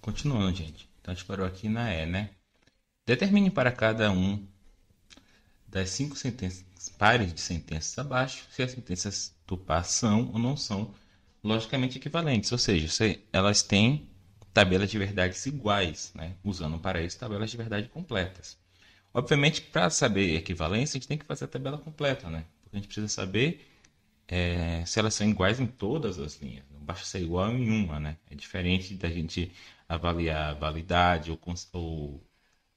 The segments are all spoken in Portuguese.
Continuando, gente. Então a gente parou aqui na E, né? Determine para cada um das cinco sentenças, pares de sentenças abaixo, se as sentenças do par são ou não são logicamente equivalentes. Ou seja, se elas têm tabelas de verdades iguais, né? Usando para isso tabelas de verdade completas. Obviamente, para saber equivalência, a gente tem que fazer a tabela completa, né? Porque a gente precisa saber se elas são iguais em todas as linhas. Não basta ser igual em uma, né? É diferente da gente avaliar validade ou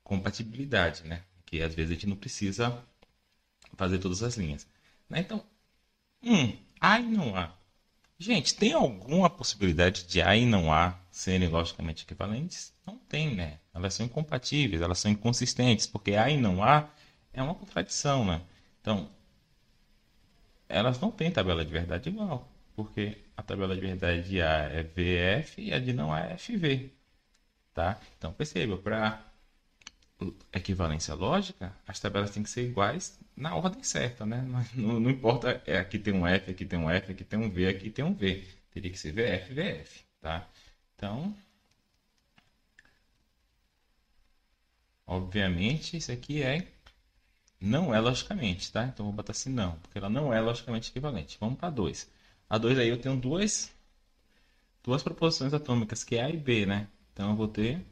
compatibilidade, né? Que às vezes a gente não precisa fazer todas as linhas. Né? Então, há e não há. Gente, tem alguma possibilidade de há e não há serem logicamente equivalentes? Não tem, né? Elas são incompatíveis, elas são inconsistentes, porque há e não há é uma contradição, né? Então, elas não têm tabela de verdade igual, porque a tabela de verdade de A é VF e a de não A é FV, tá? Então perceba, para equivalência lógica, as tabelas têm que ser iguais na ordem certa, né? Não importa, aqui tem um F, aqui tem um F, aqui tem um V, aqui tem um V. Teria que ser VF, VF, tá? Então, obviamente, isso aqui não é logicamente, tá? Então vou botar assim não, porque ela não é logicamente equivalente. Vamos para 2. A 2 aí eu tenho duas proposições atômicas, que é A e B, né? Então eu vou ter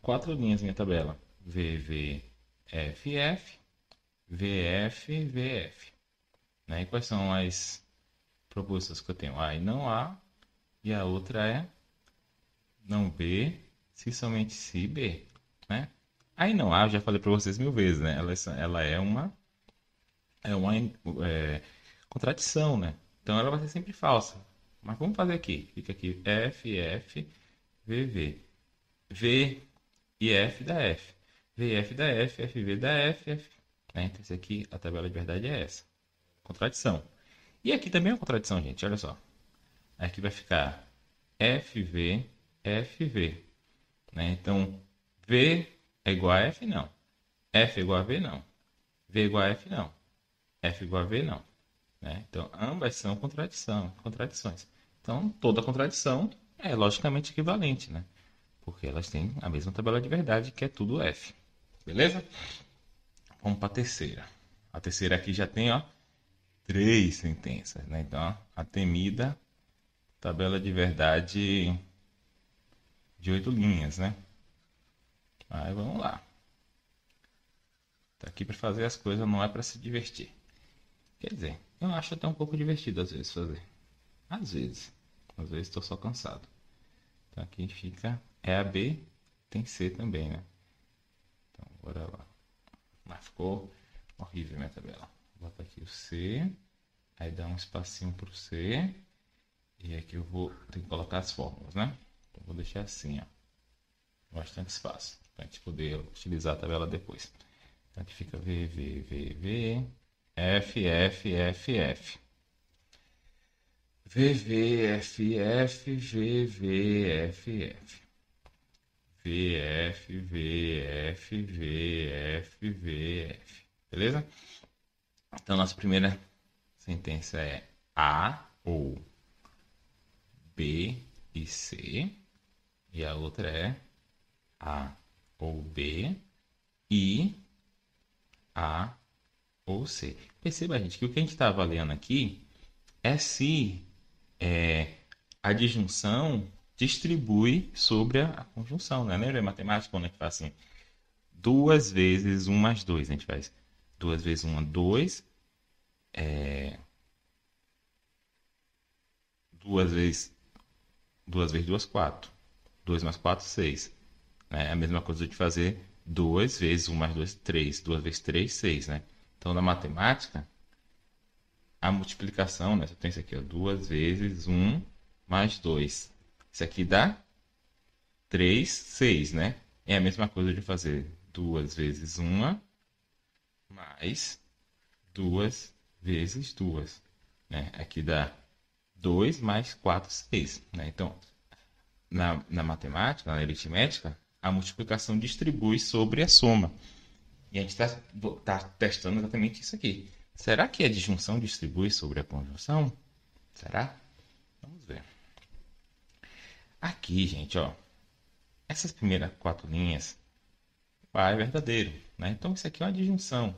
quatro linhas na minha tabela. VV, FF, VF, VF. Né? E quais são as proposições que eu tenho? A e não A, e a outra é não B, se somente se B. Né? A e não A, eu já falei para vocês mil vezes, né? Ela é uma contradição, né? Então ela vai ser sempre falsa. Mas vamos fazer aqui. Fica aqui F, F, V, V. V e F da F. VF da F, FV da F, F. Né? Então, isso aqui, a tabela de verdade é essa. Contradição. E aqui também é uma contradição, gente. Olha só. Aqui vai ficar FV, FV. Né? Então, V é igual a F? Não. F é igual a V? Não. V é igual a F? Não. F é igual a V? Não. Né? Então, ambas são contradições. Então, toda contradição é logicamente equivalente, né? Porque elas têm a mesma tabela de verdade, que é tudo F. Beleza? Vamos para a terceira. A terceira aqui já tem, ó, três sentenças, né? Então, ó, a temida tabela de verdade de 8 linhas, né? Aí vamos lá. Tá aqui para fazer as coisas, não é para se divertir. Quer dizer, eu acho até um pouco divertido às vezes fazer. Às vezes. Às vezes estou só cansado. Então aqui fica é a B, tem C também, né? Então bora lá. Mas ficou horrível a minha tabela. Vou botar aqui o C, aí dá um espacinho pro C, e aqui eu vou ter que colocar as fórmulas, né? Então vou deixar assim, ó. Bastante espaço, para a gente poder utilizar a tabela depois. Então aqui fica V, V, V, V, F, F, F, F. V, V, F, F, V, V, F, F. V, F, V, F, V, F, V, F. Beleza? Então, nossa primeira sentença é A ou B e C. E a outra é A ou B e A ou C. Perceba, gente, que o que a gente está avaliando aqui é se a disjunção distribui sobre a conjunção, né? Lembra em matemática quando a gente faz assim? 2 vezes 1 mais 2. A gente faz 2 vezes 1 é 2. 2 vezes 2, 4. 2 mais 4, 6. Né? É a mesma coisa de fazer 2 vezes 1 mais 2, 3. 2 vezes 3, 6. Né? Então, na matemática, a multiplicação, né? Você tem isso aqui, ó, 2 vezes 1 mais 2. Isso aqui dá 3, 6, né? É a mesma coisa de fazer 2 vezes 1 mais 2 vezes 2. Né? Aqui dá 2 mais 4, 6. Né? Então, na matemática, na aritmética, a multiplicação distribui sobre a soma. E a gente está testando exatamente isso aqui. Será que a disjunção distribui sobre a conjunção? Será? Vamos ver. Aqui, gente, ó. Essas primeiras quatro linhas, o A é verdadeiro, né? Então isso aqui é uma disjunção.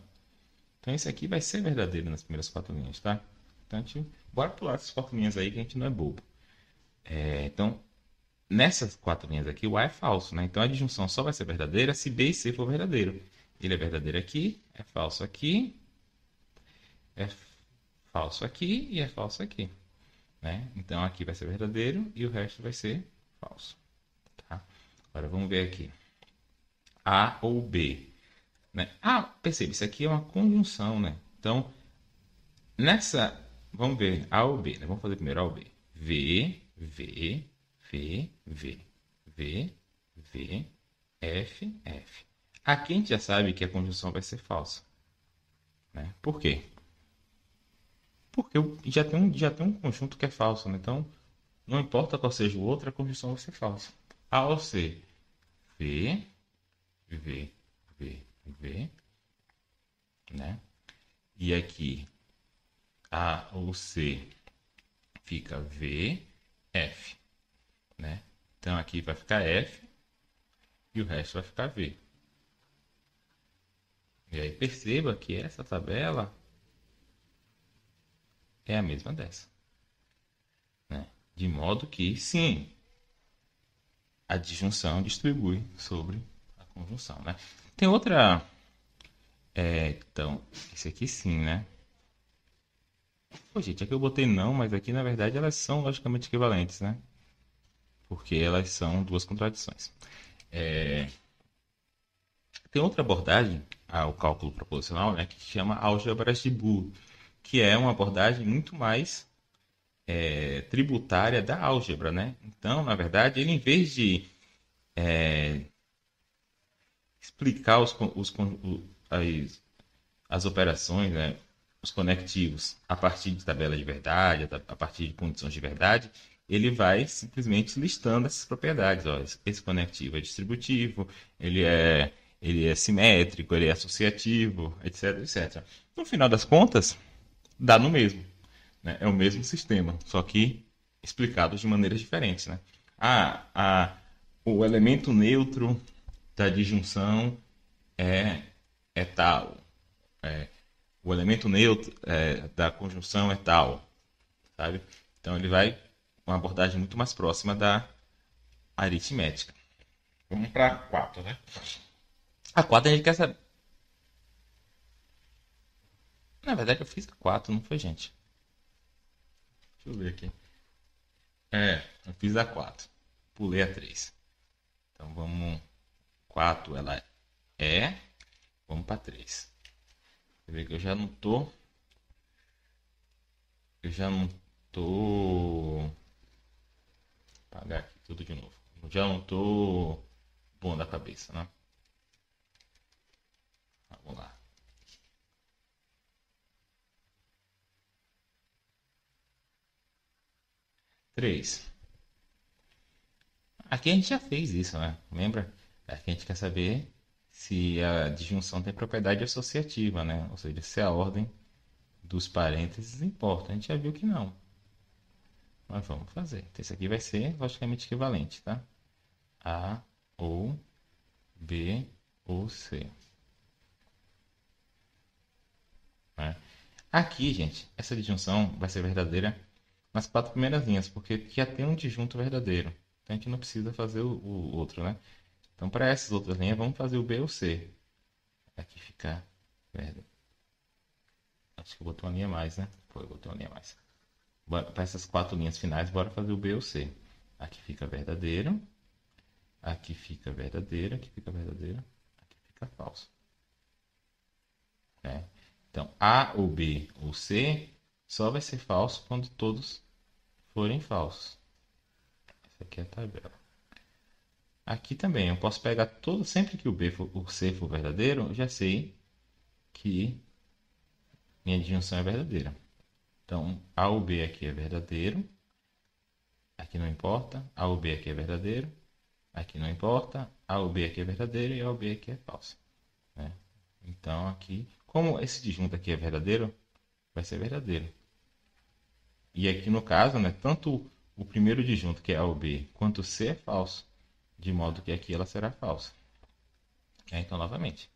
Então isso aqui vai ser verdadeiro nas primeiras quatro linhas, tá? Então bora pular essas quatro linhas aí que a gente não é bobo. Então, nessas quatro linhas aqui, o A é falso, né? Então a disjunção só vai ser verdadeira se B e C for verdadeiro. Ele é verdadeiro aqui, é falso aqui, é falso aqui e é falso aqui, né? Então aqui vai ser verdadeiro e o resto vai ser falso, tá? Agora vamos ver aqui. A ou B, né? Ah, percebe, isso aqui é uma conjunção, né? Então, nessa, vamos ver A ou B, né? Vamos fazer primeiro A ou B. V, V, V, V, V, V, F, F. Aqui a gente já sabe que a conjunção vai ser falsa, né? Por quê? Porque já tem um conjunto que é falso, né? Então, não importa qual seja o outro, a conjunção vai ser falsa. A ou C, V, V, V, V, né? E aqui, A ou C fica V, F, né? Então aqui vai ficar F e o resto vai ficar V. E aí perceba que essa tabela é a mesma dessa, né? De modo que, sim, a disjunção distribui sobre a conjunção, né? Tem outra... então, esse aqui sim, né? Pô, gente, aqui eu botei não, mas aqui na verdade elas são logicamente equivalentes, né? Porque elas são duas contradições. Tem outra abordagem ao cálculo proposicional, né, que se chama álgebras de Boole, que é uma abordagem muito mais tributária da álgebra, né? Então, na verdade, ele em vez de explicar as operações, né, os conectivos a partir de tabela de verdade, a partir de condições de verdade, ele vai simplesmente listando essas propriedades. Ó, esse conectivo é distributivo, ele é simétrico, ele é associativo, etc, etc. No final das contas, dá no mesmo, né? É o mesmo sistema, só que explicado de maneiras diferentes, né? O elemento neutro da disjunção é, é tal. O elemento neutro da conjunção é tal, sabe? Então ele vai uma abordagem muito mais próxima da aritmética. Vamos para a 4, né? A 4 a gente quer saber. Na verdade eu fiz a 4, não foi, gente? Deixa eu ver aqui. Eu fiz a 4. Pulei a 3. Então vamos. 4 ela é. Vamos para 3. Você vê que eu já não tô. Eu já não tô. Vou apagar aqui tudo de novo. Eu já não tô bom da cabeça, né? Vamos lá. 3. Aqui a gente já fez isso, né? Lembra? Aqui a gente quer saber se a disjunção tem propriedade associativa, né? Ou seja, se a ordem dos parênteses importa. A gente já viu que não. Mas vamos fazer. Então, isso aqui vai ser logicamente equivalente, tá? A ou B ou C. Né? Aqui, gente, essa disjunção vai ser verdadeira nas quatro primeiras linhas, porque já tem um disjunto verdadeiro. Então a gente não precisa fazer o outro, né? Então, para essas outras linhas, vamos fazer o B ou C. Aqui fica verdadeiro. Acho que eu botei uma linha a mais, né? Foi, eu botei uma linha a mais. Para essas quatro linhas finais, bora fazer o B ou C. Aqui fica verdadeiro. Aqui fica verdadeiro. Aqui fica verdadeiro. Aqui fica falso. Né? Então, A ou B ou C só vai ser falso quando todos forem falsos. Essa aqui é a tabela. Aqui também, eu posso pegar todo, sempre que o C for verdadeiro, eu já sei que minha disjunção é verdadeira. Então, A ou B aqui é verdadeiro. Aqui não importa. A ou B aqui é verdadeiro. Aqui não importa. A ou B aqui é verdadeiro e A ou B aqui é falso. Né? Então, aqui, como esse disjunto aqui é verdadeiro, vai ser verdadeiro. E aqui no caso, né, tanto o primeiro disjunto, que é A ou B, quanto o C é falso. de modo que aqui ela será falsa. Então, novamente,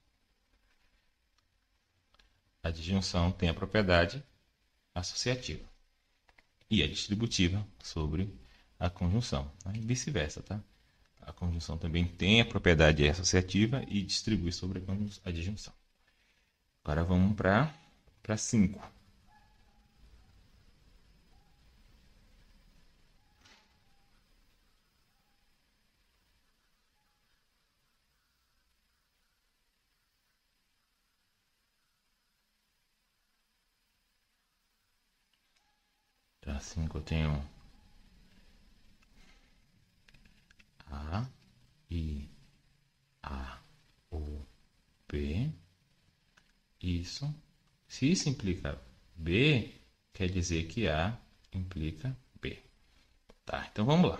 a disjunção tem a propriedade associativa e a distributiva sobre a conjunção, né? E vice-versa, tá? A conjunção também tem a propriedade associativa e distribui sobre a disjunção. Agora vamos para 5. Para 5 eu tenho A, I, A, U, B. Isso. Se isso implica B, quer dizer que A implica B. Tá, então vamos lá.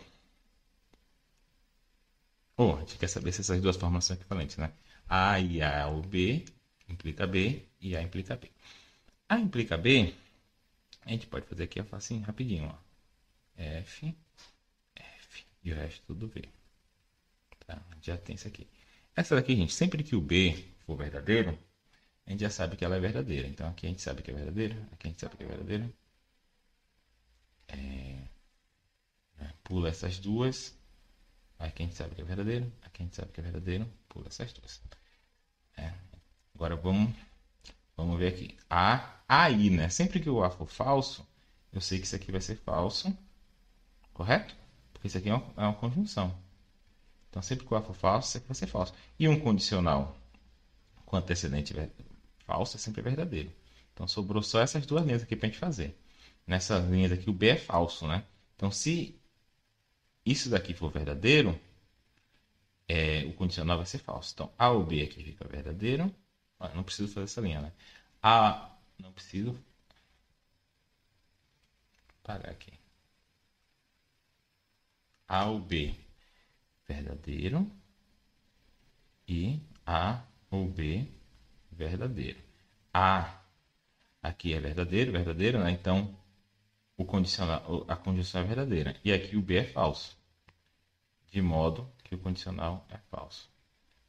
A gente quer saber se essas duas formas são equivalentes, né? A e A ou B implica B e A implica B. A implica B, a gente pode fazer aqui, eu faço assim rapidinho, ó. F, F e o resto tudo V. Tá? Já tem isso aqui. Essa daqui, gente, sempre que o B for verdadeiro, a gente já sabe que ela é verdadeira. Então aqui a gente sabe que é verdadeira, aqui a gente sabe que é verdadeira. Pula essas duas. Aqui a gente sabe que é verdadeiro, aqui a gente sabe que é verdadeiro, pula essas duas. Agora vamos ver aqui. Aí, né? Sempre que o A for falso, eu sei que isso aqui vai ser falso, correto? Porque isso aqui é uma conjunção. Então, sempre que o A for falso, isso aqui vai ser falso. E um condicional com antecedente falso é sempre verdadeiro. Então, sobrou só essas duas linhas aqui para a gente fazer. Nessas linhas aqui, o B é falso, né? Então, se isso daqui for verdadeiro, o condicional vai ser falso. Então, A ou B aqui fica verdadeiro. Não preciso fazer essa linha, né? Não preciso pagar aqui. A ou B verdadeiro e A ou B verdadeiro. A aqui é verdadeiro, verdadeiro, né? Então a condição é verdadeira. E aqui o B é falso, de modo que o condicional é falso.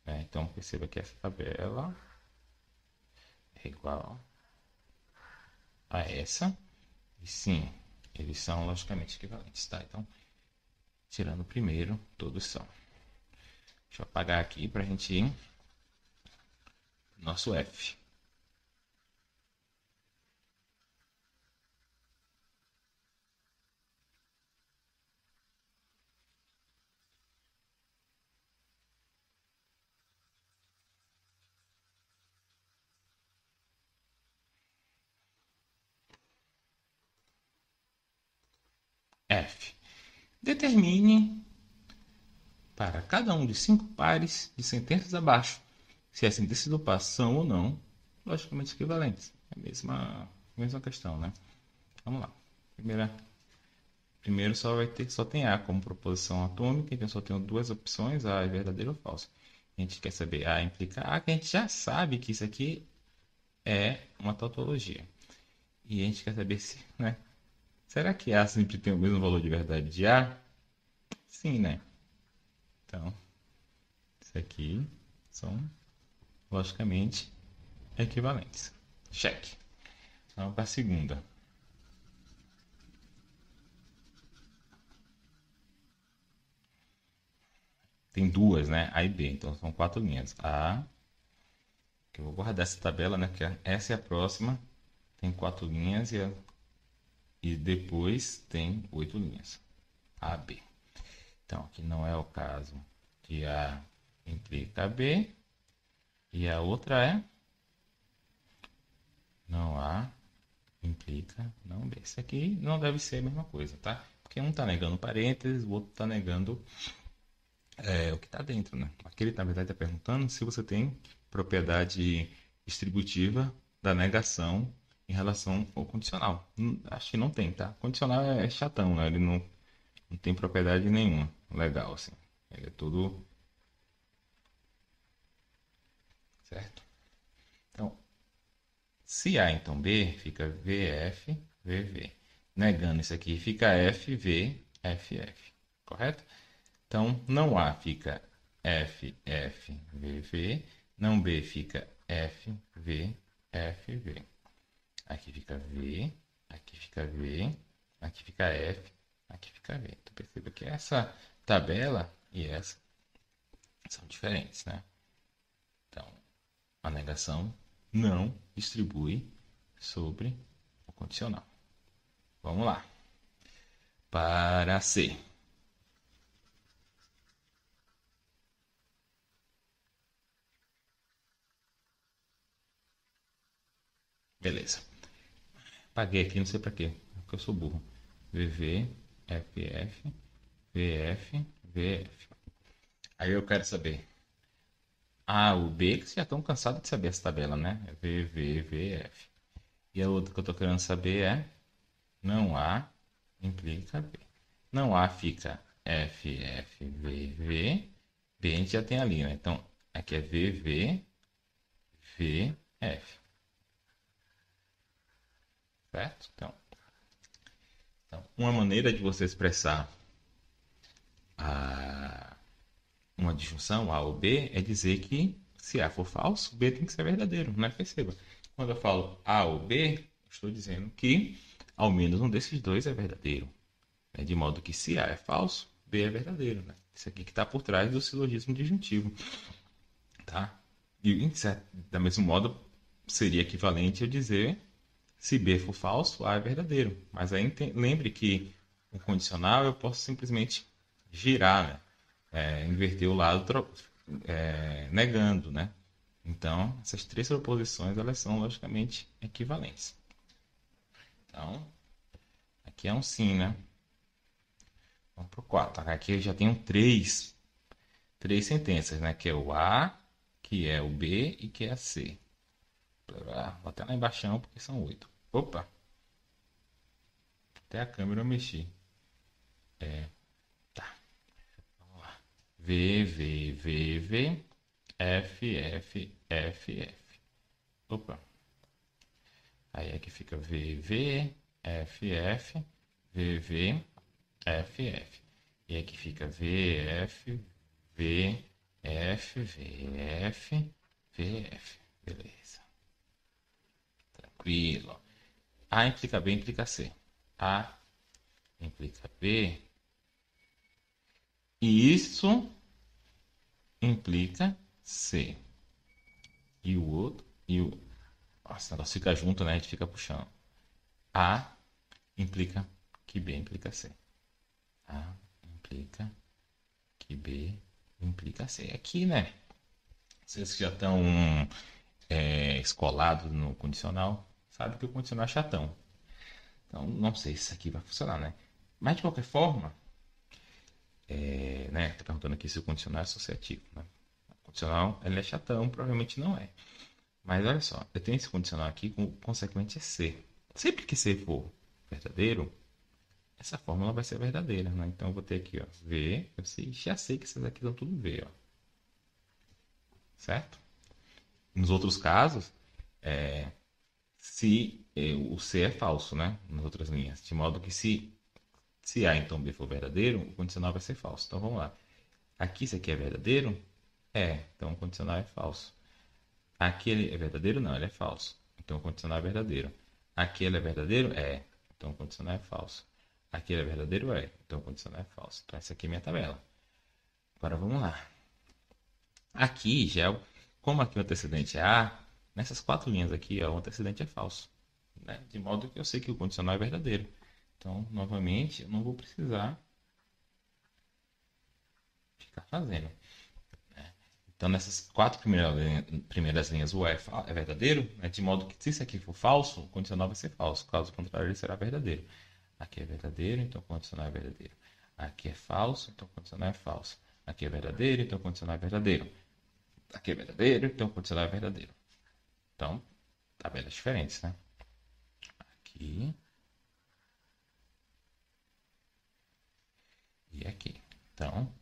Então perceba que essa tabela é igual a essa. E sim, eles são logicamente equivalentes, tá? Então, tirando o primeiro, todos são. Deixa eu apagar aqui para a gente ir no nosso F. F. Determine para cada um de 5 pares de sentenças abaixo se as sentenças do par são ou não logicamente equivalentes. É a mesma questão, né? Vamos lá. Primeiro só tem A como proposição atômica, então só tenho duas opções, A é verdadeiro ou falso. A gente quer saber A implica A, que a gente já sabe que isso aqui é uma tautologia. E a gente quer saber se, né? Será que A sempre tem o mesmo valor de verdade de A? Sim, né? Então, isso aqui são logicamente equivalentes. Cheque. Vamos para a segunda. Tem duas, né? A e B. Então são 4 linhas. A, que eu vou guardar essa tabela, né? Porque essa é a próxima. Tem 4 linhas e depois tem 8 linhas. A, B. Então aqui não é o caso de A implica B. E a outra é não A implica não B. Isso aqui não deve ser a mesma coisa, tá? Porque um está negando parênteses, o outro está negando o que está dentro, né? Aqui ele, na verdade, está perguntando se você tem propriedade distributiva da negação em relação ao condicional. Acho que não tem, tá? Condicional é chatão, né? Ele não tem propriedade nenhuma legal, assim. Ele é tudo certo. Então, se A, então B, fica VF, VV. Negando isso aqui, fica FV, FF. Correto? Então, não A fica F, F, V, V. Não B fica F, V, F, V. Aqui fica V, aqui fica V, aqui fica F, aqui fica V. Então, perceba que essa tabela e essa são diferentes, né? Então, a negação não distribui sobre o condicional. Vamos lá. Para C. Beleza. Paguei aqui, não sei para quê, porque eu sou burro. VV, FF, VF, VF. Aí eu quero saber A ou B, que vocês já estão cansados de saber essa tabela, né? É VV, VF. E a outra que eu estou querendo saber é não A implica B. Não A fica FF, VV. B a gente já tem ali, né? Então, aqui é VV, VF. Certo? Então, uma maneira de você expressar uma disjunção A ou B é dizer que se A for falso, B tem que ser verdadeiro, né? Perceba. Quando eu falo A ou B, estou dizendo que ao menos um desses dois é verdadeiro, né? De modo que se A é falso, B é verdadeiro, né? Isso aqui que está por trás do silogismo disjuntivo, tá? E da mesmo modo seria equivalente eu dizer se B for falso, A é verdadeiro. Mas aí lembre que o condicional eu posso simplesmente girar, né? Inverter o lado negando, né? Então, essas três proposições elas são logicamente equivalentes. Então, aqui é um sim, né? Vamos para o 4. Aqui eu já tenho três sentenças, né? Que é o A, que é o B e que é a C. Vou até lá embaixo porque são 8. Opa! Até a câmera eu mexi. Tá. Vamos lá. V, V, V, V. F, F, F, F. Opa. Aí aqui fica V, V, F, F, V, V, F, F. E aqui fica V, F, V, F, V, F, V, F. Beleza. Tranquilo. A implica B, implica C. A implica B. E isso implica C. E o outro. Nossa, o negócio fica junto, né? A gente fica puxando. A implica que B implica C. A implica que B implica C. Aqui, né? Vocês que já estão escolados no condicional, sabem que o condicional é chatão. Então, não sei se isso aqui vai funcionar, né? Mas, de qualquer forma, né? Tá perguntando aqui se o condicional é associativo, né? O condicional, ele é chatão, provavelmente não é. Mas olha só, eu tenho esse condicional aqui com consequente é C. Sempre que C for verdadeiro, essa fórmula vai ser verdadeira, né? Então eu vou ter aqui, ó, V, já sei que essas aqui são tudo V, ó. Certo? Nos outros casos, se o C é falso, né? Nas outras linhas. De modo que se A então B for verdadeiro, o condicional vai ser falso. Então vamos lá. Aqui isso aqui é verdadeiro? É. Então o condicional é falso. Aqui ele é verdadeiro? Não, ele é falso. Então o condicional é verdadeiro. Aqui ele é verdadeiro? É. Então o condicional é falso. Aqui ele é verdadeiro? É. Então o condicional é falso. Então essa aqui é minha tabela. Agora vamos lá. Aqui já, como aqui o antecedente é A, nessas quatro linhas aqui, ó, o antecedente é falso, né? De modo que eu sei que o condicional é verdadeiro. Então, novamente, eu não vou precisar ficar fazendo. Então, nessas quatro primeiras linhas, o é verdadeiro, né? De modo que se isso aqui for falso, o condicional vai ser falso. Caso contrário, ele será verdadeiro. Aqui é verdadeiro, então o condicional é verdadeiro. Aqui é falso, então o condicional é falso. Aqui é verdadeiro, então o condicional é verdadeiro. Aqui é verdadeiro, então o condicional é verdadeiro. Então, tabelas diferentes, né? Aqui e aqui. Então,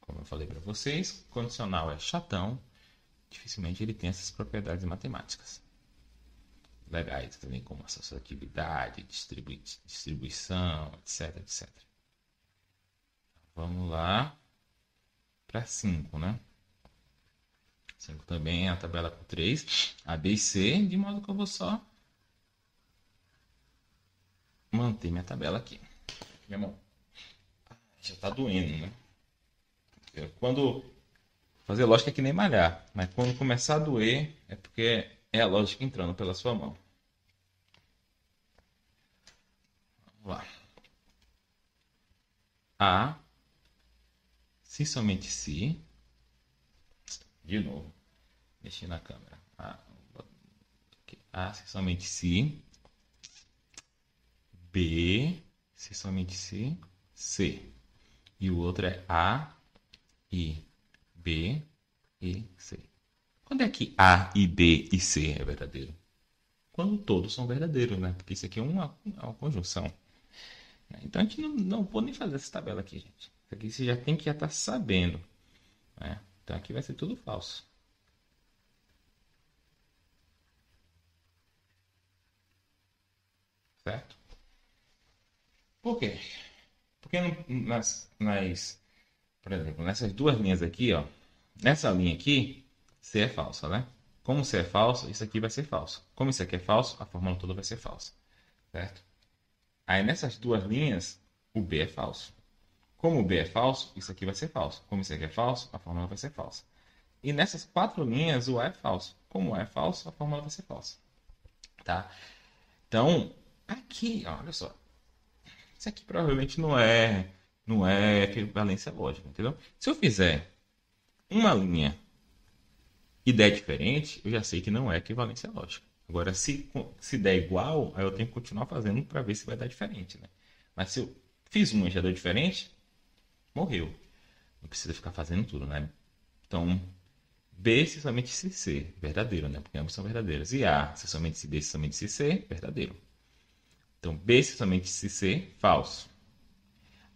como eu falei para vocês, condicional é chatão, dificilmente ele tem essas propriedades matemáticas legais também, como associatividade, distribuição, etc, etc. Vamos lá para 5, né? 5 também é a tabela com 3, A, B e C, de modo que eu vou só manter minha tabela aqui. Minha mão já tá doendo, né? Quando fazer lógica é que nem malhar, mas quando começar a doer é porque é a lógica entrando pela sua mão. Vamos lá. A, se somente se, de novo, mexer na câmera. A, se somente se, B, se somente se, C. E o outro é A, I, B e C. Quando é que A, I, B e C é verdadeiro? Quando todos são verdadeiros, né? Porque isso aqui é uma conjunção. Então a gente não vou nem fazer essa tabela aqui, gente. Isso aqui você já tem que estar sabendo. Né? Então aqui vai ser tudo falso. Certo? Por quê? Porque por exemplo, nessas duas linhas aqui, ó, nessa linha aqui, C é falsa, né? Como C é falso, isso aqui vai ser falso. Como isso aqui é falso, a fórmula toda vai ser falsa. Certo? Aí nessas duas linhas, o B é falso. Como o B é falso, isso aqui vai ser falso. Como isso aqui é falso, a fórmula vai ser falsa. E nessas quatro linhas, o A é falso. Como o A é falso, a fórmula vai ser falsa. Tá? Então, aqui, olha só. Isso aqui provavelmente não é equivalência lógica, entendeu? Se eu fizer uma linha e der diferente, eu já sei que não é equivalência lógica. Agora, se der igual, aí eu tenho que continuar fazendo para ver se vai dar diferente, né? Mas se eu fiz uma e já deu diferente, morreu. Não precisa ficar fazendo tudo, né? Então, B se somente se C, verdadeiro, né? Porque ambos são verdadeiros. E A se somente se B se somente se C, verdadeiro. Então, B se somente se C, falso.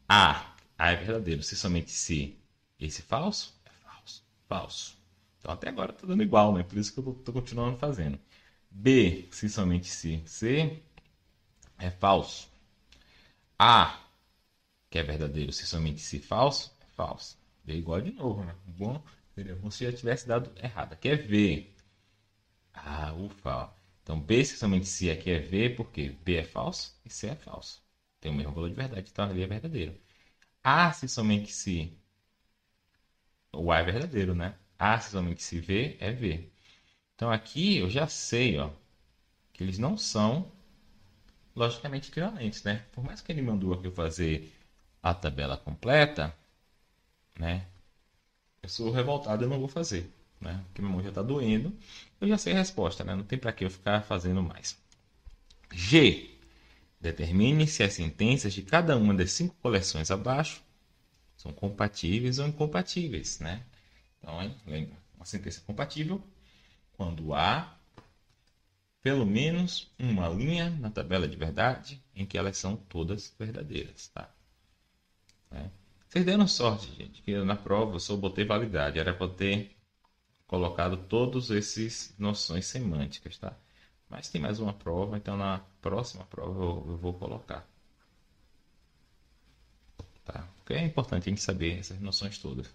A é verdadeiro. Se somente se esse falso, é falso. Falso. Então, até agora tá dando igual, né? Por isso que eu tô continuando fazendo. B, se somente se C, é falso. A, que é verdadeiro, se somente se falso, é falso. B igual de novo, né? Bom, seria como se já tivesse dado errado. Aqui é V. Ah, ufa. Então, B se somente se aqui é V, porque B é falso e C é falso. Tem o mesmo valor de verdade, então ali é verdadeiro. A se somente se o A é verdadeiro, né? A se somente se V é V. Então aqui eu já sei, ó, que eles não são logicamente equivalentes, né? Por mais que ele mandou aqui eu fazer a tabela completa, né? Eu sou revoltado, eu não vou fazer, né? Porque minha mão já está doendo. Eu já sei a resposta, né? Não tem para que eu ficar fazendo mais. G. Determine se as sentenças de cada uma das 5 coleções abaixo são compatíveis ou incompatíveis, né? Então, hein, lembra, uma sentença compatível quando há pelo menos uma linha na tabela de verdade em que elas são todas verdadeiras, tá? Né? Vocês deram sorte, gente, que na prova eu só botei validade. Era para ter colocado todos esses noções semânticas, tá? Mas tem mais uma prova, então na próxima prova eu vou colocar, tá? Porque é importante a gente saber essas noções todas.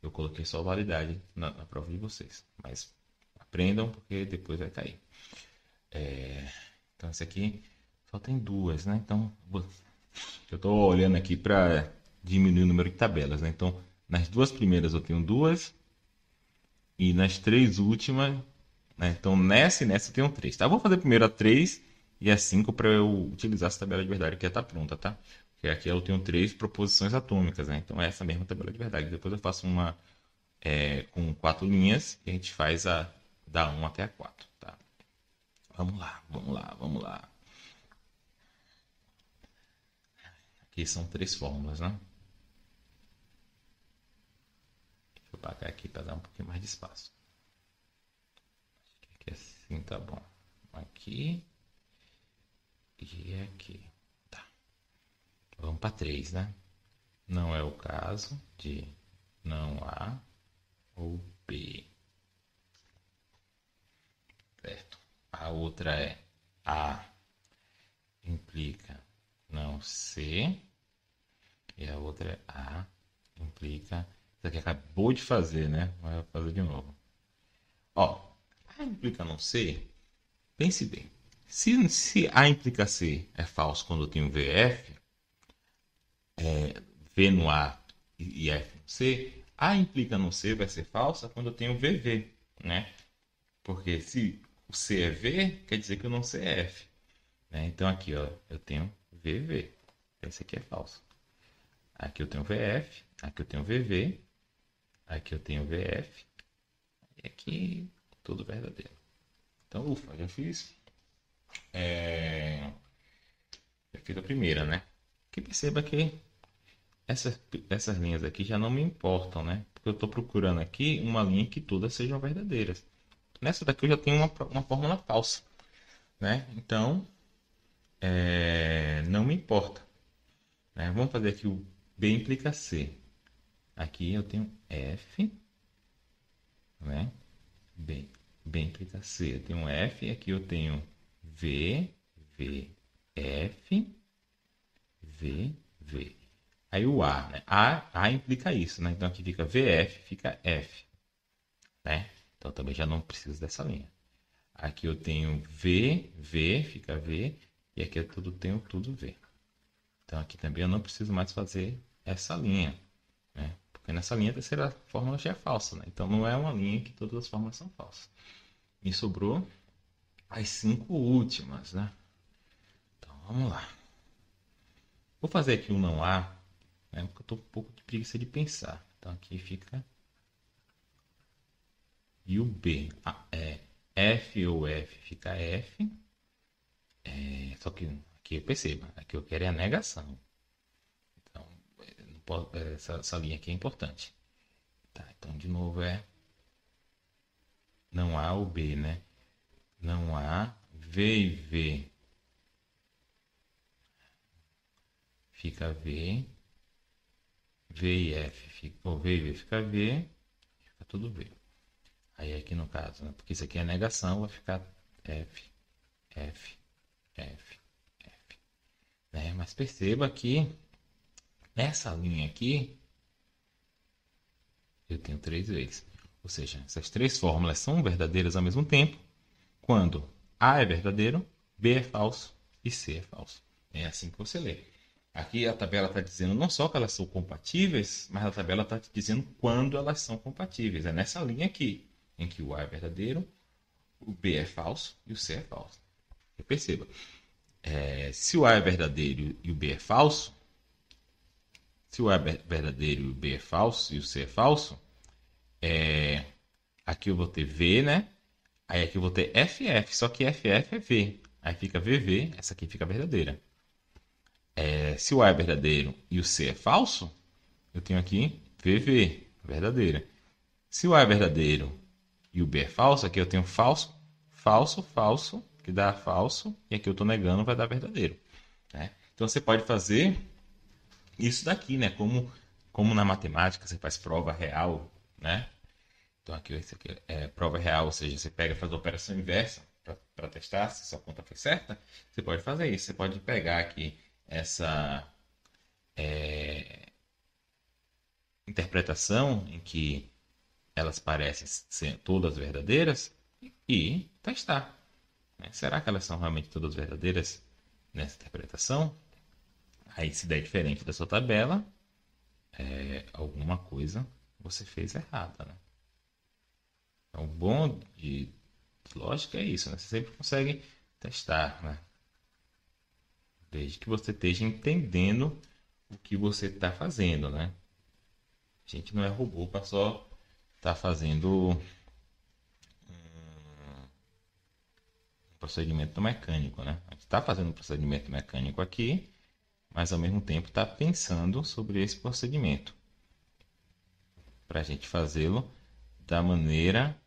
Eu coloquei só validade na prova de vocês, mas aprendam porque depois vai cair. Então esse aqui só tem duas, né? Então eu estou olhando aqui para diminuir o número de tabelas, né? Então nas duas primeiras eu tenho duas e nas três últimas, né? Então nessa e nessa eu tenho três, tá? Vou fazer primeiro a 3 e a 5 para eu utilizar essa tabela de verdade que já está pronta, tá? Porque aqui eu tenho três proposições atômicas, né? Então é essa mesma tabela de verdade. Depois eu faço uma com 4 linhas e a gente faz a da 1 até a 4, tá? Vamos lá, vamos lá, vamos lá. Aqui são três fórmulas, né? Deixa eu apagar aqui para dar um pouquinho mais de espaço. Aqui assim tá bom. Aqui e aqui. Tá. Vamos para 3, né? Não é o caso de não A ou B. Certo? A outra é A implica não C. E a outra é A implica. Isso aqui acabou de fazer, né? Vai fazer de novo. Ó, A implica não C, pense bem. Se A implica C é falso quando eu tenho VF, V no A e F no C, A implica no C vai ser falsa quando eu tenho VV, né? Porque se o C é V, quer dizer que o não C é F. Né? Então aqui, ó, eu tenho VV. Esse aqui é falso. Aqui eu tenho VF, aqui eu tenho VV, aqui eu tenho VF, e aqui tudo verdadeiro. Então, ufa, já fiz. Já fiz a primeira, né? Que perceba que essas linhas aqui já não me importam, né? Porque eu estou procurando aqui uma linha que todas sejam verdadeiras. Nessa daqui eu já tenho uma fórmula falsa, né? Então, não me importa. Né? Vamos fazer aqui o B implica C. Aqui eu tenho F, né? B implica C. Eu tenho F, aqui eu tenho V, V, F, V, V. Aí o A, né? A implica isso, né? Então aqui fica VF, fica F, né? Então também já não preciso dessa linha. Aqui eu tenho V, V, fica V, e aqui eu tenho tudo V. Então aqui também eu não preciso mais fazer essa linha, né? Porque nessa linha a terceira fórmula já é falsa, né? Então não é uma linha que todas as fórmulas são falsas. Me sobrou as 5 últimas, né? Então vamos lá. Vou fazer aqui um não há, né? Porque eu estou um pouco de preguiça de pensar. Então aqui fica e o B. F ou F fica F. Só que aqui perceba, aqui eu quero é a negação. Então, não pode, essa linha aqui é importante. Tá, então de novo não há o B, né? Não há V e V. Fica V. V e F. Ou V e V fica V. Fica tudo V. Aí aqui no caso, né? Porque isso aqui é negação, vai ficar F, F, F, F. Né? Mas perceba que nessa linha aqui eu tenho 3 vezes. Ou seja, essas 3 fórmulas são verdadeiras ao mesmo tempo quando A é verdadeiro, B é falso e C é falso. É assim que você lê. Aqui a tabela está dizendo não só que elas são compatíveis, mas a tabela está dizendo quando elas são compatíveis. É nessa linha aqui, em que o A é verdadeiro, o B é falso e o C é falso. E perceba, se o A é verdadeiro e o B é falso, se o A é verdadeiro e o B é falso e o C é falso, aqui eu vou ter V, né? Aí aqui eu vou ter FF, só que FF é V. Aí fica VV, essa aqui fica verdadeira. Se o A é verdadeiro e o C é falso, eu tenho aqui VV, verdadeira. Se o A é verdadeiro e o B é falso, aqui eu tenho falso, falso, falso, que dá falso, e aqui eu estou negando, vai dar verdadeiro. Né? Então você pode fazer isso daqui, né? Como na matemática você faz prova real, né? Então aqui é prova real, ou seja, você pega e faz a operação inversa para testar se sua conta foi certa. Você pode fazer isso. Você pode pegar aqui essa interpretação em que elas parecem ser todas verdadeiras e testar. Né? Será que elas são realmente todas verdadeiras nessa interpretação? Aí se der diferente da sua tabela, alguma coisa você fez errada, né? Então, o bom de lógica é isso, né? Você sempre consegue testar, né? Desde que você esteja entendendo o que você está fazendo, né? A gente não é robô para só estar fazendo um procedimento mecânico, né? A gente está fazendo um procedimento mecânico aqui, mas ao mesmo tempo está pensando sobre esse procedimento para a gente fazê-lo da maneira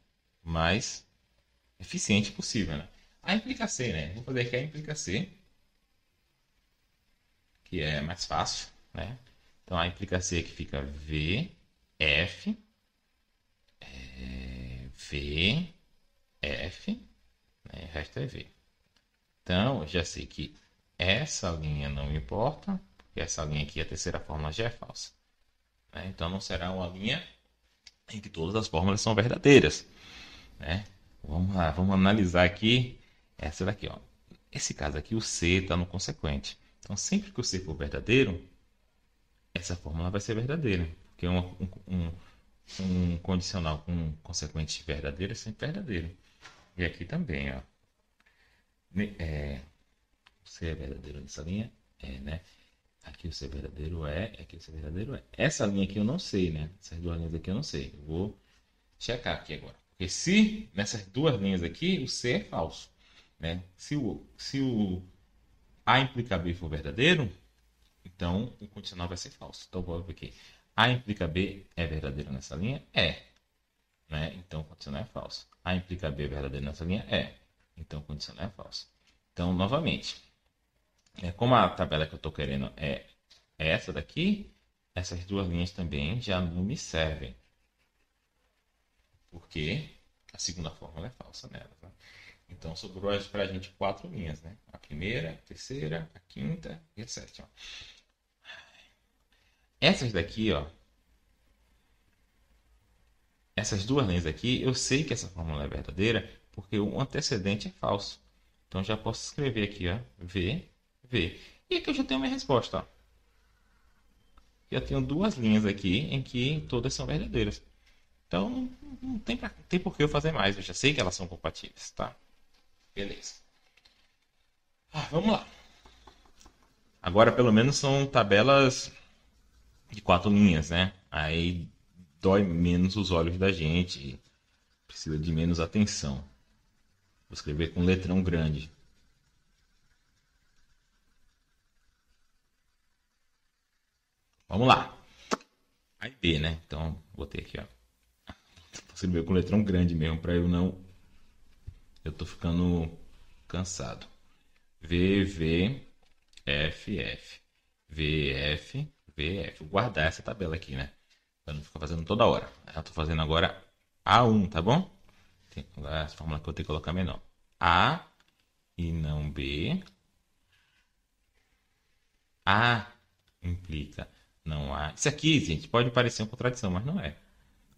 mais eficiente possível, né? A implica C, né? Vou fazer aqui a implica C, que é mais fácil, né? Então a implica C aqui fica V, F, V, F, né? O resto é V. Então eu já sei que essa linha não importa, porque essa linha aqui, a terceira fórmula já é falsa. né? Então não será uma linha em que todas as fórmulas são verdadeiras, né? Vamos lá, vamos analisar aqui essa daqui, ó. Esse caso aqui, o C está no consequente. Então, sempre que o C for verdadeiro, essa fórmula vai ser verdadeira. Porque um condicional com consequente verdadeiro é sempre verdadeiro. E aqui também, ó. O C é verdadeiro nessa linha? É, né? Aqui o C verdadeiro é, aqui o C verdadeiro é. Essa linha aqui eu não sei, né? Essas duas linhas aqui eu não sei. Eu vou checar aqui agora. Porque se nessas duas linhas aqui, o C é falso, né? Se o A implica B for verdadeiro, então o condicional vai ser falso. Então vou ver aqui. A implica B é verdadeiro nessa linha? É. Né? Então o condicional é falso. A implica B é verdadeiro nessa linha? É. Então o condicional é falso. Então, novamente, como a tabela que eu estou querendo é essa daqui, essas duas linhas também já não me servem. Porque a segunda fórmula é falsa nelas. Né? Então sobrou para a gente quatro linhas. Né? A primeira, a terceira, a quinta e a sétima. Essas daqui, ó. Essas duas linhas aqui, eu sei que essa fórmula é verdadeira porque o antecedente é falso. Então já posso escrever aqui, ó, V, V. E aqui eu já tenho a minha resposta, ó. Já tenho duas linhas aqui em que todas são verdadeiras. Então não tem por que eu fazer mais. Eu já sei que elas são compatíveis, tá? Beleza. Vamos lá. Agora pelo menos são tabelas de quatro linhas, né? Aí dói menos os olhos da gente, precisa de menos atenção. Vou escrever com letrão grande. Vamos lá. A e B, né? Então, botei aqui, ó. Vou escrever com letrão grande mesmo, para eu não. Eu tô ficando cansado. V, V, F, F. V, F, V, F. Vou guardar essa tabela aqui, né? Pra não ficar fazendo toda hora. Eu tô fazendo agora A1, tá bom? Agora a fórmula que eu tenho que colocar menor. A e não B. A implica não A. Isso aqui, gente, pode parecer uma contradição, mas não é.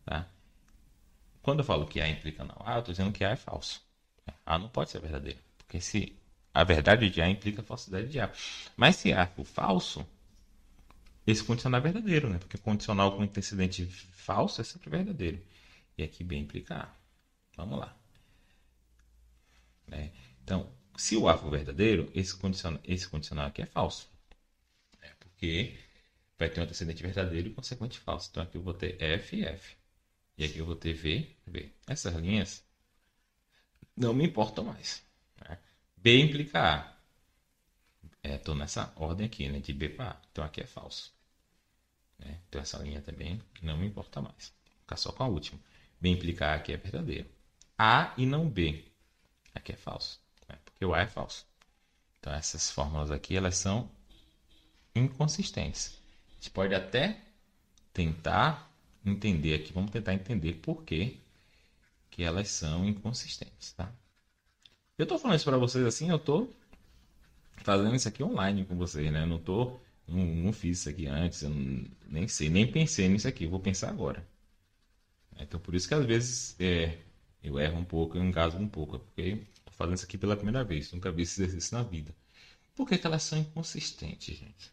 Tá? Quando eu falo que A implica não A, eu estou dizendo que A é falso. A não pode ser verdadeiro. Porque se a verdade de A implica a falsidade de A. Mas se A for falso, esse condicional é verdadeiro, né? Porque condicional com antecedente falso é sempre verdadeiro. E aqui B implica A. Vamos lá. Né? Então, se o A for verdadeiro, esse condicional aqui é falso. Porque vai ter um antecedente verdadeiro e consequente falso. Então aqui eu vou ter F e F. E aqui eu vou ter V, V. Essas linhas não me importam mais. Né? B implica A. Estou nessa ordem aqui, né? De B para A. Então aqui é falso. Né? Então essa linha também não me importa mais. Vou ficar só com a última. B implica A aqui é verdadeiro. A e não B. Aqui é falso. Né? Porque o A é falso. Então essas fórmulas aqui, elas são inconsistentes. A gente pode até tentar entender aqui. Vamos tentar entender por que elas são inconsistentes, tá? Eu tô falando isso para vocês assim, eu tô fazendo isso aqui online com vocês, né? Não fiz isso aqui antes, eu nem sei, nem pensei nisso aqui, eu vou pensar agora. Então por isso que às vezes eu erro um pouco, eu engasgo um pouco, porque tô fazendo isso aqui pela primeira vez, nunca vi esse exercício na vida. Por que elas são inconsistentes, gente?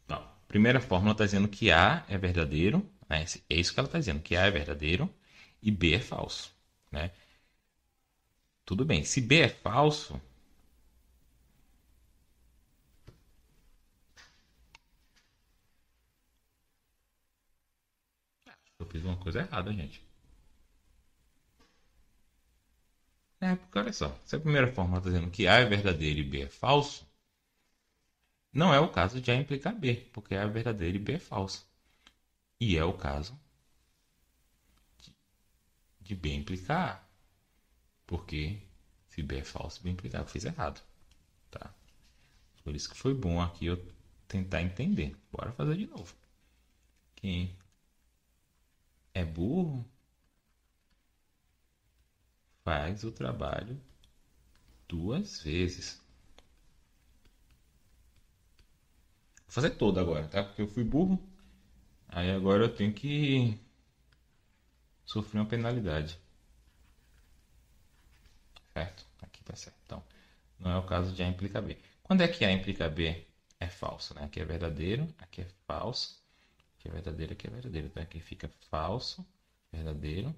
Não. Primeira fórmula está dizendo que A é verdadeiro, né? É isso que ela está dizendo, que A é verdadeiro e B é falso, né? Tudo bem, se B é falso, eu fiz uma coisa errada, gente. Porque olha só, se a primeira fórmula está dizendo que A é verdadeiro e B é falso, não é o caso de A implicar B, porque A é verdadeiro e B é falso. E é o caso de B implicar A, porque se B é falso, B implica A. Eu fiz errado, tá? Por isso que foi bom aqui eu tentar entender. Bora fazer de novo. Quem é burro faz o trabalho duas vezes. Vou fazer todo agora, tá? Porque eu fui burro. Aí agora eu tenho que sofrer uma penalidade. Certo? Aqui tá certo. Então, não é o caso de A implica B. Quando é que A implica B é falso, né? Aqui é verdadeiro, aqui é falso. Aqui é verdadeiro, aqui é verdadeiro. Então aqui fica falso, verdadeiro,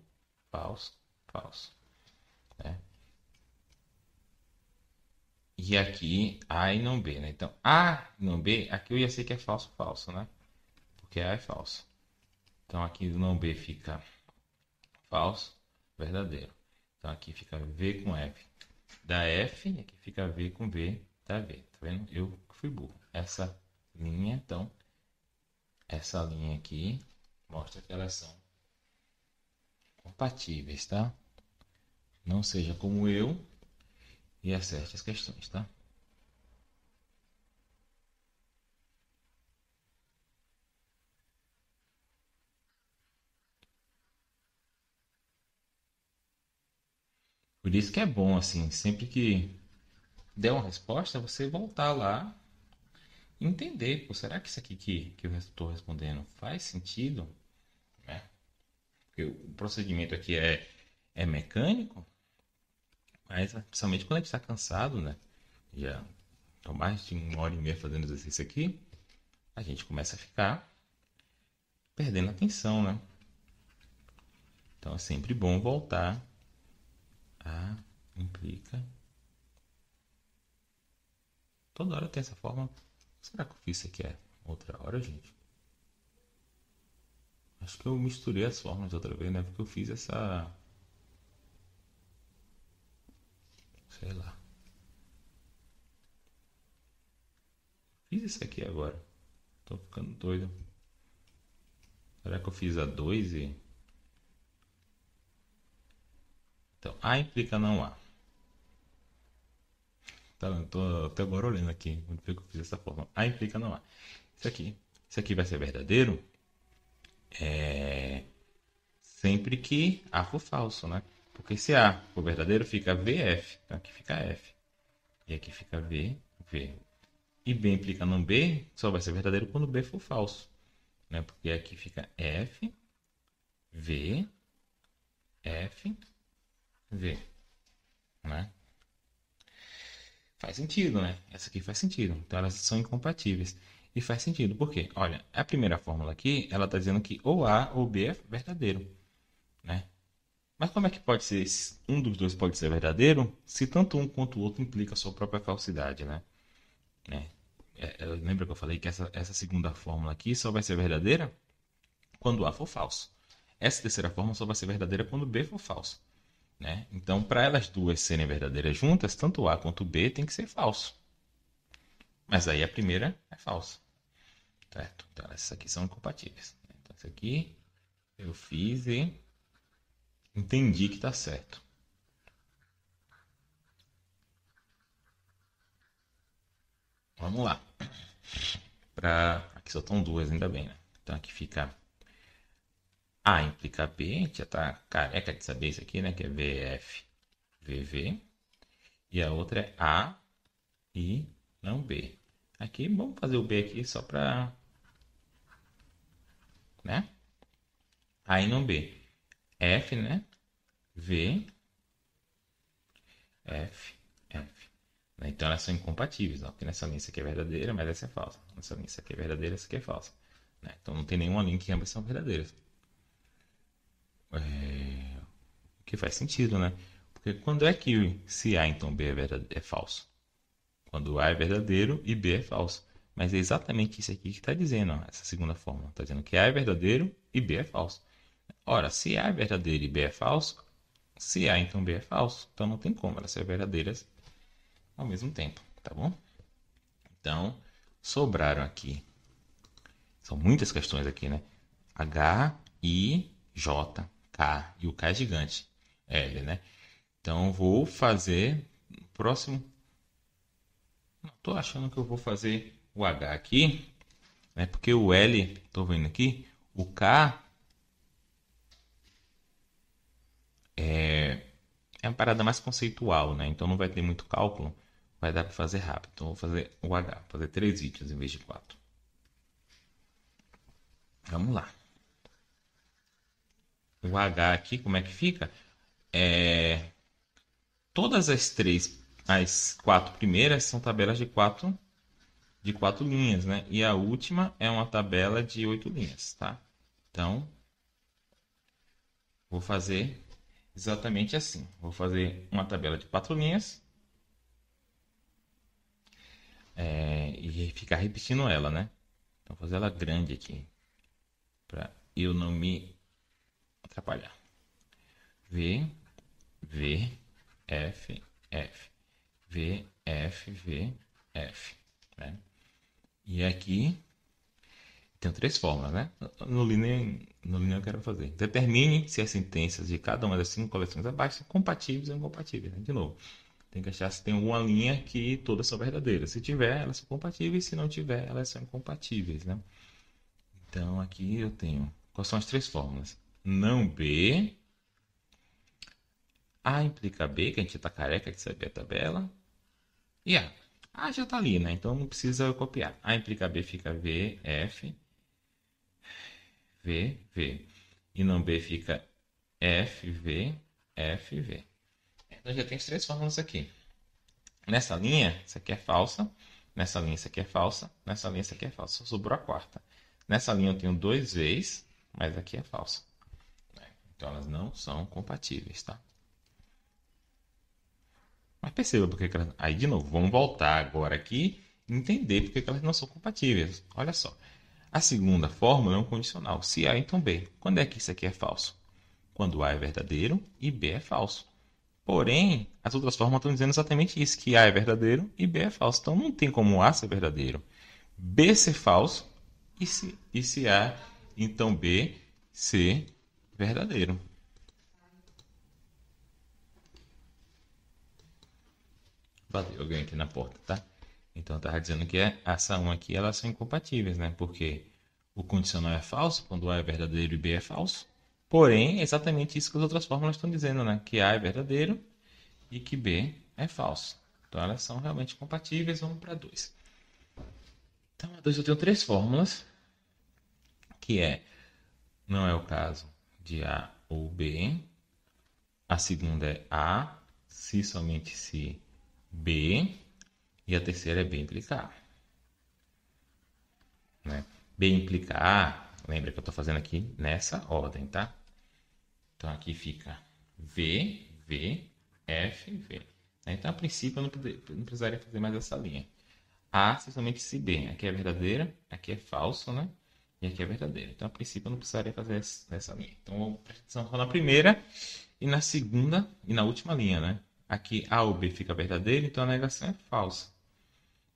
falso, falso. Né? E aqui A e não B, né? Então A e não B, aqui eu ia ser que é falso, falso, né? Porque A é falso. Então aqui o não B fica falso, verdadeiro. Então aqui fica V com F da F, e aqui fica V com V da V. Tá vendo? Eu fui burro. Essa linha, então, essa linha aqui mostra que elas são compatíveis, tá? Não seja como eu e acerte as questões, tá? Por isso que é bom, assim, sempre que der uma resposta, você voltar lá e entender, pô, será que isso aqui que eu estou respondendo faz sentido? Né? Porque o procedimento aqui é mecânico, mas principalmente quando a gente está cansado, né? Já tô mais de 1 hora e meia fazendo exercício aqui, a gente começa a ficar perdendo atenção, né? Então é sempre bom voltar a implica. Toda hora tem essa forma. Será que eu fiz isso aqui outra hora, gente? Acho que eu misturei as formas outra vez, né? Porque eu fiz essa. Sei lá. Fiz isso aqui agora. Tô ficando doido. Será que eu fiz a 2 e. Então, A implica não A. Tá, eu tô até agora olhando aqui. Onde foi que eu fiz dessa forma? A implica não A. Isso aqui. Isso aqui vai ser verdadeiro sempre que A for falso, né? Porque se A for verdadeiro, fica VF. Então aqui fica F. E aqui fica V, V. E B implica no B, só vai ser verdadeiro quando B for falso. Né? Porque aqui fica F, V, F, V. Né? Faz sentido, né? Essa aqui faz sentido. Então elas são incompatíveis. E faz sentido. Por quê? Olha, a primeira fórmula aqui, ela está dizendo que ou A ou B é verdadeiro. Né? Mas como é que pode ser, um dos dois pode ser verdadeiro, se tanto um quanto o outro implica a sua própria falsidade, né? Né? Lembra que eu falei que essa segunda fórmula aqui só vai ser verdadeira quando A for falso. Essa terceira fórmula só vai ser verdadeira quando B for falso. Né? Então, para elas duas serem verdadeiras juntas, tanto A quanto B tem que ser falso. Mas aí a primeira é falsa. Certo? Então, essas aqui são incompatíveis. Então, isso aqui eu fiz e entendi que está certo. Vamos lá. Aqui só estão duas, ainda bem, né? Então aqui fica A implica B, a gente já está careca de saber isso aqui, né? Que é VF, VV. E a outra é A e não B. Aqui, vamos fazer o B aqui só para, né? A e não B. F, né? V, F, F. Então elas são incompatíveis, ó, porque nessa linha isso aqui é verdadeira, mas essa é falsa. Nessa linha isso aqui é verdadeira, essa aqui é falsa. Né? Então não tem nenhuma linha que ambas são verdadeiras. O que faz sentido, né? Porque quando é que se A então B é falso? Quando A é verdadeiro e B é falso. Mas é exatamente isso aqui que está dizendo, ó, essa segunda fórmula. Está dizendo que A é verdadeiro e B é falso. Ora, se A é verdadeiro e B é falso, se A então B é falso. Então não tem como elas serem verdadeiras ao mesmo tempo, tá bom? Então, sobraram aqui. São muitas questões aqui, né? H, I, J, K. E o K é gigante. L, né? Então, vou fazer no próximo. Não tô achando que eu vou fazer o H aqui, né? Porque o L, tô vendo aqui, o K é uma parada mais conceitual, né? Então não vai ter muito cálculo, vai dar para fazer rápido. Então vou fazer o H, fazer 3 vídeos em vez de 4. Vamos lá. O H aqui, como é que fica? É, todas as quatro primeiras são tabelas de quatro linhas, né? E a última é uma tabela de 8 linhas, tá? Então, vou fazer exatamente assim. Vou fazer uma tabela de 4 linhas e ficar repetindo ela, né? Então, vou fazer ela grande aqui, para eu não me atrapalhar. V, V, F, F. V, F, V, F. Né? E aqui tem três fórmulas, né? No Linear eu quero fazer. Determine se as sentenças de cada uma das 5 coleções abaixo são compatíveis ou incompatíveis. Né? De novo, tem que achar se tem alguma linha que todas são verdadeiras. Se tiver, elas são compatíveis. Se não tiver, elas são incompatíveis, né? Então, aqui eu tenho... Quais são as três fórmulas? Não B. A implica B, que a gente está careca de saber a tabela. E A. A já está ali, né? Então não precisa copiar. A implica B fica V, F, V, V. E não B fica F, V, F, V. Então já tem as três fórmulas aqui. Nessa linha, isso aqui é falsa. Nessa linha, isso aqui é falsa. Nessa linha, isso aqui é falsa. Só sobrou a quarta. Nessa linha eu tenho dois V's, mas aqui é falsa. Então elas não são compatíveis, tá? Mas perceba porque que elas... Aí, de novo, vamos voltar agora aqui e entender porque que elas não são compatíveis. Olha só. A segunda fórmula é um condicional. Se A, então B. Quando é que isso aqui é falso? Quando A é verdadeiro e B é falso. Porém, as outras fórmulas estão dizendo exatamente isso, que A é verdadeiro e B é falso. Então não tem como A ser verdadeiro, B ser falso e se A, então B ser verdadeiro. Valeu, alguém aqui na porta, tá? Então eu estava dizendo que essa 1 aqui elas são incompatíveis, né? Porque o condicional é falso quando A é verdadeiro e B é falso. Porém, é exatamente isso que as outras fórmulas estão dizendo, né? Que A é verdadeiro e que B é falso. Então elas são realmente compatíveis. Vamos para 2. Então, a 2 eu tenho três fórmulas, que não é o caso de A ou B. A segunda é A, se somente se B. E a terceira é B implica A. Né? B implica A, lembra que eu estou fazendo aqui nessa ordem, tá? Então aqui fica V, V, F, V. Então a princípio eu não precisaria fazer mais essa linha. A se somente se B. Aqui é verdadeira, aqui é falso, né? E aqui é verdadeiro. Então a princípio eu não precisaria fazer essa linha. Então vou prestar atenção só na primeira e na segunda e na última linha, né? Aqui A ou B fica verdadeiro, então a negação é falsa.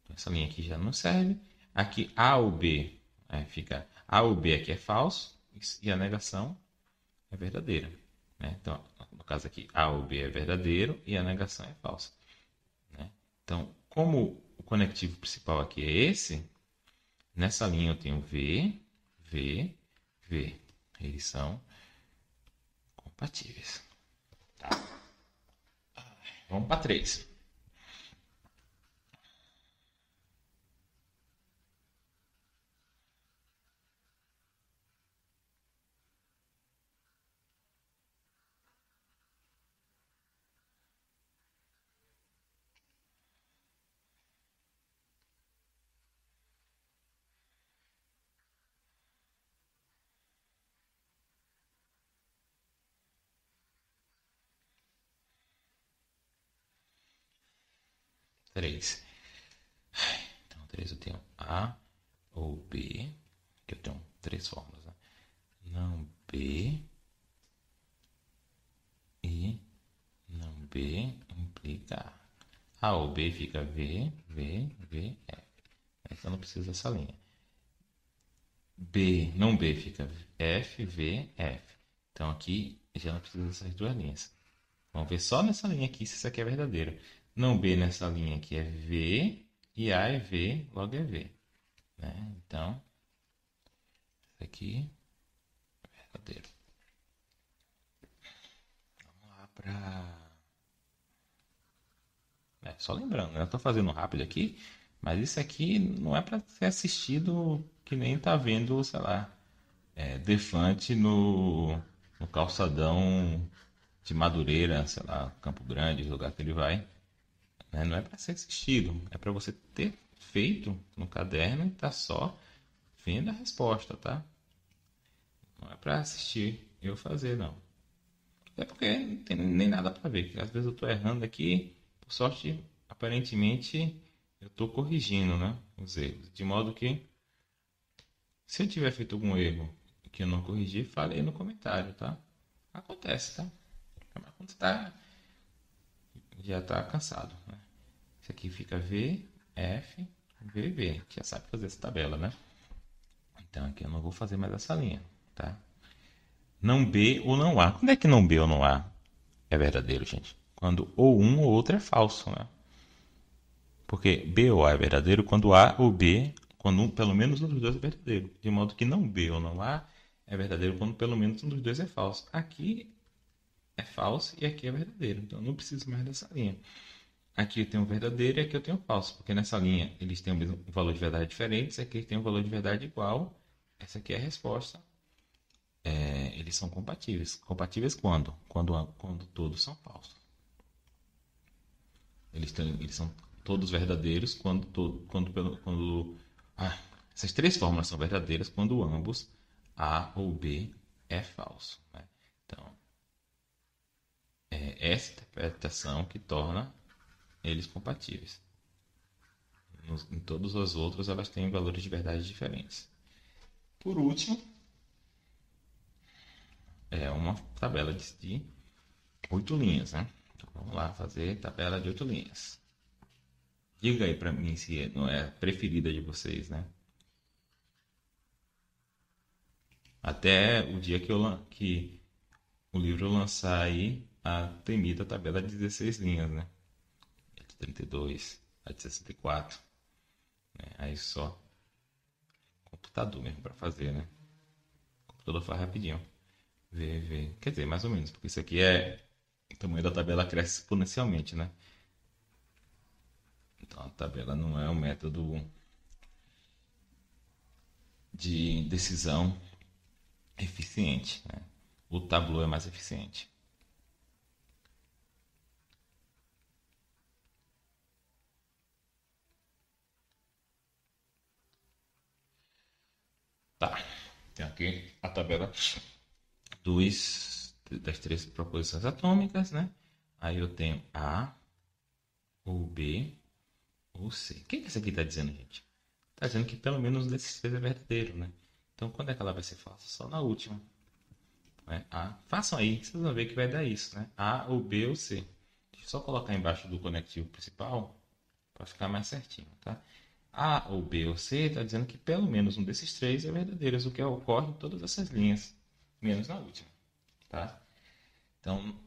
Então, essa linha aqui já não serve. Aqui A ou B fica A ou B aqui é falso e a negação é verdadeira. Né? Então, no caso aqui, A ou B é verdadeiro e a negação é falsa. Né? Então, como o conectivo principal aqui é esse, nessa linha eu tenho V, V, V. Eles são compatíveis. Tá. Vamos para 3. 3. Então, 3 eu tenho A ou B, que eu tenho três fórmulas. Né? Não B e não B implica A. A ou B fica V, V, V, F. Então não precisa dessa linha. B, não B fica F, V, F. Então aqui já não precisa dessas duas linhas. Vamos ver só nessa linha aqui se isso aqui é verdadeiro. Não B nessa linha aqui é V e A é V, logo é V. Né? Então, isso aqui é verdadeiro. Vamos lá para... só lembrando, né? Eu estou fazendo rápido aqui, mas isso aqui não é para ser assistido que nem tá vendo, sei lá, Defante no calçadão de Madureira, sei lá, Campo Grande, o lugar que ele vai. Né? Não é para ser assistido, é para você ter feito no caderno e tá só vendo a resposta, tá? Não é para assistir eu fazer, não. É porque não tem nem nada para ver. Que às vezes eu tô errando aqui, por sorte, aparentemente eu tô corrigindo, né? Os erros. De modo que, se eu tiver feito algum erro que eu não corrigi, fale aí no comentário, tá? Acontece, tá? Mas quando você já tá cansado, né? Isso aqui fica V, F, V, V. A gente já sabe fazer essa tabela, né? Então aqui eu não vou fazer mais essa linha, tá? Não B ou não A. Quando é que não B ou não A é verdadeiro, gente? Quando ou um ou outro é falso, né? Porque B ou A é verdadeiro quando A ou B, quando pelo menos um dos dois é verdadeiro. De modo que não B ou não A é verdadeiro quando pelo menos um dos dois é falso. Aqui é falso e aqui é verdadeiro. Então eu não preciso mais dessa linha. Aqui eu tenho um verdadeiro e aqui eu tenho um falso. Porque nessa linha eles têm o mesmo valor de verdade diferente, aqui eles têm um valor de verdade igual. Essa aqui é a resposta. Eles são compatíveis. Compatíveis quando? Quando todos são falsos. Eles são todos verdadeiros essas três fórmulas são verdadeiras quando ambos A ou B é falso. Né? Então, é essa interpretação que torna eles compatíveis. Em todos os outros, elas têm valores de verdade diferentes. Por último, é uma tabela de 8 linhas. Né? Então, vamos lá fazer tabela de 8 linhas. Diga aí para mim se não é a preferida de vocês, né? Até o dia que o livro lançar aí a temida tabela de 16 linhas, né? A de 32, a de 64, né? Aí só computador mesmo para fazer, né? O computador faz rapidinho. Vê. Quer dizer, mais ou menos, porque isso aqui o tamanho da tabela cresce exponencialmente, né? Então a tabela não é um método de decisão eficiente, né? O Tableau é mais eficiente. Tá. Tem aqui a tabela das três proposições atômicas, né? Aí eu tenho A, ou B, ou C. O que isso aqui está dizendo, gente? Está dizendo que pelo menos um desses três é verdadeiro, né? Então, quando é que ela vai ser falsa? Só na última. Né? A. Façam aí, vocês vão ver que vai dar isso, né? A, ou B, ou C. Deixa eu só colocar embaixo do conectivo principal para ficar mais certinho, tá? A ou B ou C está dizendo que pelo menos um desses três é verdadeiro, o que ocorre em todas essas linhas, menos na última, tá? Então,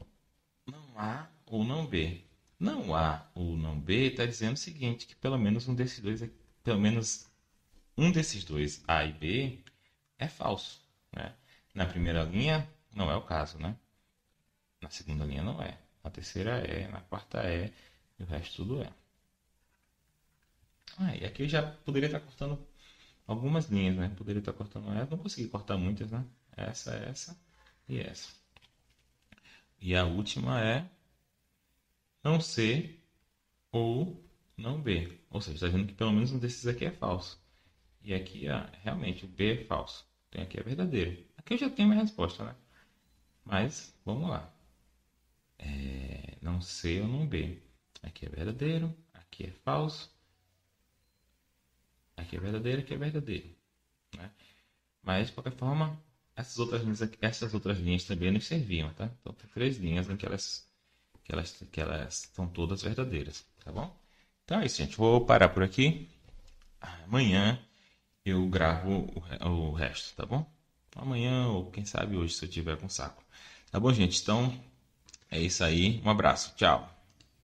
não A ou não B. Não A ou não B está dizendo o seguinte, que pelo menos um desses dois, A e B, é falso, né? Na primeira linha não é o caso, né? Na segunda linha não é. Na terceira é, na quarta é, e o resto tudo é. E aqui eu já poderia estar cortando algumas linhas, né? Poderia estar cortando essa, não consegui cortar muitas, né? Essa e essa. E a última é não C ou não B. Ou seja, está dizendo que pelo menos um desses aqui é falso. E aqui, realmente, o B é falso. Então aqui é verdadeiro. Aqui eu já tenho minha resposta, né? Mas, vamos lá. Não C ou não B. Aqui é verdadeiro, aqui é falso. Aqui é verdadeiro, aqui é verdadeiro. Né? Mas, de qualquer forma, essas outras linhas também nos serviam, tá? Então, tem três linhas em que elas são todas verdadeiras, tá bom? Então é isso, gente. Vou parar por aqui. Amanhã eu gravo o resto, tá bom? Amanhã ou quem sabe hoje, se eu tiver com saco. Tá bom, gente? Então é isso aí. Um abraço. Tchau.